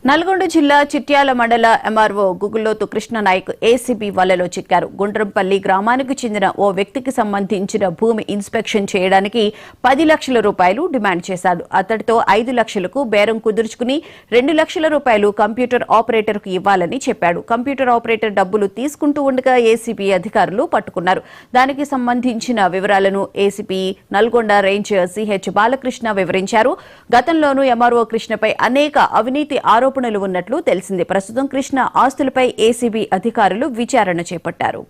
నల్గొండ జిల్లా చిట్యాల మండల MRO గుగుల్లోతు Krishna Nayak ACB వలలో చిక్కారు. గుండ్రంపల్లి గ్రామానికి చెందిన ఓ వ్యక్తికి సంబంధించిన భూమి ఇన్స్పెక్షన్ చేయడానికి 10 లక్షల రూపాయలు డిమాండ్ చేశాడు. అతడితో 5 లక్షలకు బేరం కుదుర్చుకుని 2 లక్షల రూపాయలు కంప్యూటర్ ఆపరేటర్కు ఇవ్వాలని చెప్పాడు. కంప్యూటర్ ఆపరేటర్ డబ్బులు తీసుకుంటూ ఉండగా ఏసీబీ అధికారులు పట్టుకున్నారు. దానికి సంబంధించిన వివరాలను ACP Nalgonda range CH Balakrishna వివరించారు. గతంలోనూ ఎంఆర్ఓ కృష్ణపై అనేక అవినీతి ఆరోపణలు ఉన్నట్లు తెలిసింది. ప్రస్తుతం కృష్ణ ఆస్తులపై ఏసీబీ అధికారులు విచారణ చేపట్టారు.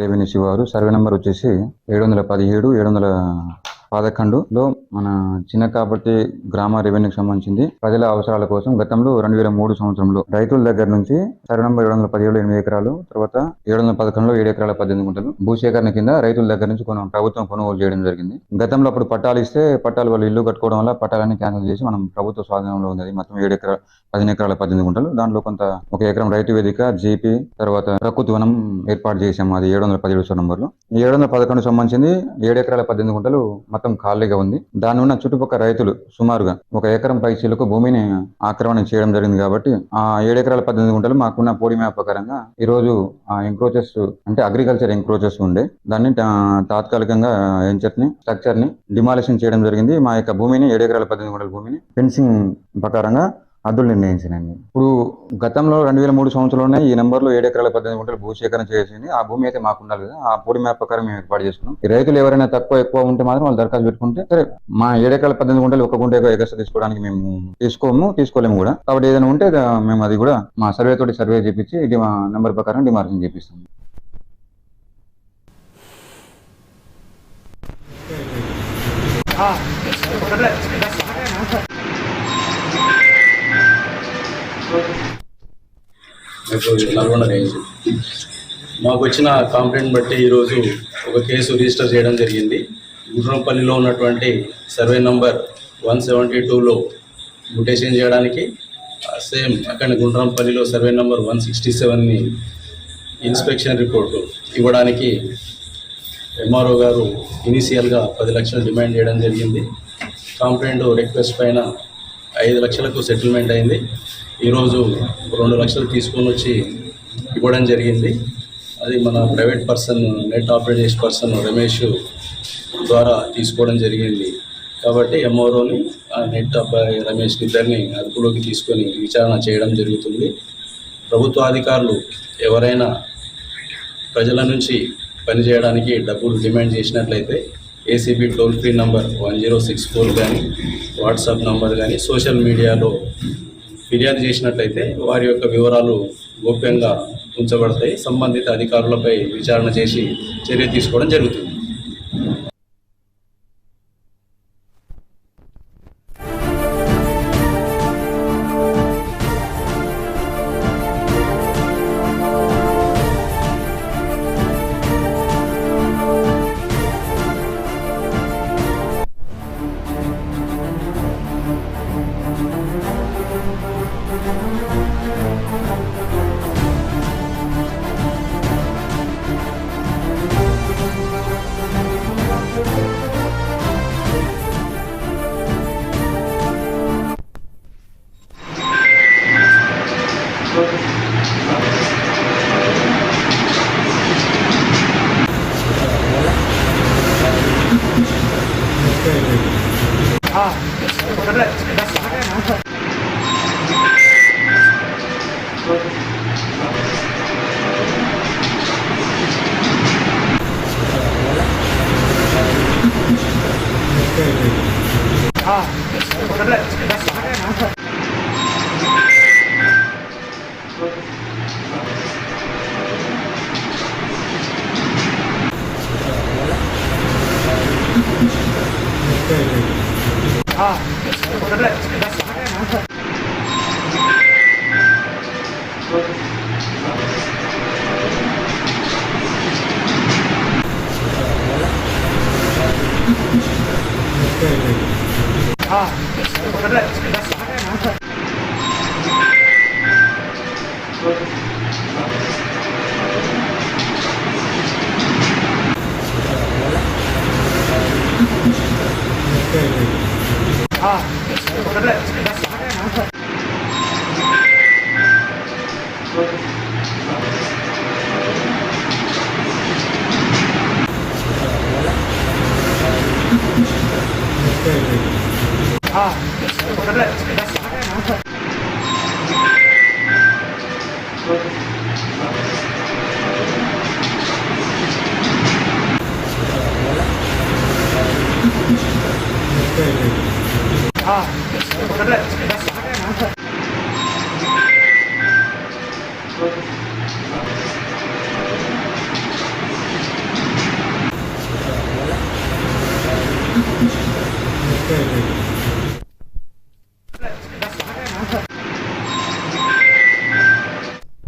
రెవెన్యూ శివారు సర్వే నెంబర్ వచ్చేసి 717 711లో మన చిన్న కాబట్టి గ్రామ రెవెన్యూకి సంబంధించింది. ప్రజల అవసరాల కోసం గతంలో 2003 సంవత్సరంలో రైతుల దగ్గర నుంచి సర్వే నెంబర్ 717 8 ఎకరాలు, తర్వాత 711లో 7 ఎకరాల 18 గుంటలు భూసేకరణ కింద రైతుల దగ్గర నుంచి ప్రభుత్వం కొనుగోలు చేయడం జరిగింది. గతంలో అప్పుడు పట్టాలు ఇస్తే పట్టాలు వాళ్ళు ఇల్లు కట్టుకోవడం వల్ల పట్టాలన్నీ క్యాన్సిల్ చేసి మనం ప్రభుత్వ స్వాధీనంలో ఉంది. మొత్తం 7 ఎకరాల 15 ఎకరాల 18 గుంటలు. దాంట్లో కొంత 1 ఎకరం రైతు వేదిక, జీపీ, తర్వాత ప్రకృతి వనం ఏర్పాటు చేశాము. అది 717 సర్వే నంబర్లో. 711 సంబంధించింది 7 ఎకరాల 18 గుంటలు మొత్తం ఖాళీగా ఉంది. దాని ఉన్న చుట్టుపక్కల రైతులు సుమారుగా 1 ఎకరం పైచీలకు భూమిని ఆక్రమణ చేయడం జరిగింది. కాబట్టి ఆ 7 ఎకరాల 18 గుంటలు మాకున్న పోడి మ్యాప్ ప్రకారంగా ఈ రోజు ఆ ఎంక్రోచెస్ అంటే అగ్రికల్చర్ ఎంక్రోచెస్ ఉండే దాన్ని తాత్కాలికంగా స్ట్రక్చర్ ని డిమాలిషన్ చేయడం జరిగింది. మా యొక్క భూమిని 7 ఎకరాల 18 గుంటల భూమిని ఫెన్సింగ్ ప్రకారంగా అద్దులు నిర్ణయించినండి. ఇప్పుడు గతంలో 2003 సంవత్సరంలోనే ఈ నెంబర్లో 7 ఎకరాల 18 గుంటలు భూసేకరణ చేసింది. ఆ భూమి అయితే మాకు ఉండాలి కదా, ఆ పొడి మ్యాప్ ప్రకారం మేము ఏర్పాటు చేసుకున్నాం. ఈ రైతులు ఎవరైనా ఎక్కువ ఉంటే మాత్రం వాళ్ళు దరఖాస్తు పెట్టుకుంటే సరే, మా 7 ఎకరాల 18 గుంటలు 1 గుంట ఎగస్ట్రా తీసుకోవడానికి మేము తీసుకోలేము కూడా. కాబట్టి ఏదైనా ఉంటే మేము అది కూడా మా సర్వే చేపించి నెంబర్ ప్రకారం డిమార్కింగ్ చేపిస్తాం. నల్గొండ రేంజ్ మాకు వచ్చిన కంప్లైంట్ బట్టి ఈరోజు ఒక కేసు రిజిస్టర్ చేయడం జరిగింది. గుండ్రంపల్లిలో ఉన్నటువంటి సర్వే నంబర్ 172లో మ్యూటేషన్ చేయడానికి, సేమ్ అక్కడ గుండ్రంపల్లిలో సర్వే నంబర్ 167ని ఇన్స్పెక్షన్ రిపోర్టు ఇవ్వడానికి ఎంఆర్ఓ గారు ఇనీషియల్గా 10 లక్షలు డిమాండ్ చేయడం జరిగింది. కంప్లైంట్ రిక్వెస్ట్ పైన 5 లక్షలకు సెటిల్మెంట్ అయింది. ఈరోజు 2 లక్షలు తీసుకొని వచ్చి ఇవ్వడం జరిగింది. అది మన ప్రైవేట్ పర్సన్, నెట్ ఆపరేట్ చేసే పర్సన్ రమేష్ ద్వారా తీసుకోవడం జరిగింది. కాబట్టి ఎంఆర్ఓని నెట్ అబ్బాయి రమేష్ ఇద్దరిని అదుపులోకి తీసుకొని విచారణ చేయడం జరుగుతుంది. ప్రభుత్వ అధికారులు ఎవరైనా ప్రజల నుంచి పనిచేయడానికి డబ్బులు డిమాండ్ చేసినట్లయితే ఏసీబీ టోల్ ఫ్రీ నంబర్ 1064 కానీ, వాట్సాప్ నంబర్ కానీ, సోషల్ మీడియాలో ఫిర్యాదు చేసినట్లయితే వారి యొక్క వివరాలు గోప్యంగా ఉంచబడతాయి. సంబంధిత అధికారులపై విచారణ చేసి చర్య తీసుకోవడం జరుగుతుంది. हाँ Okay.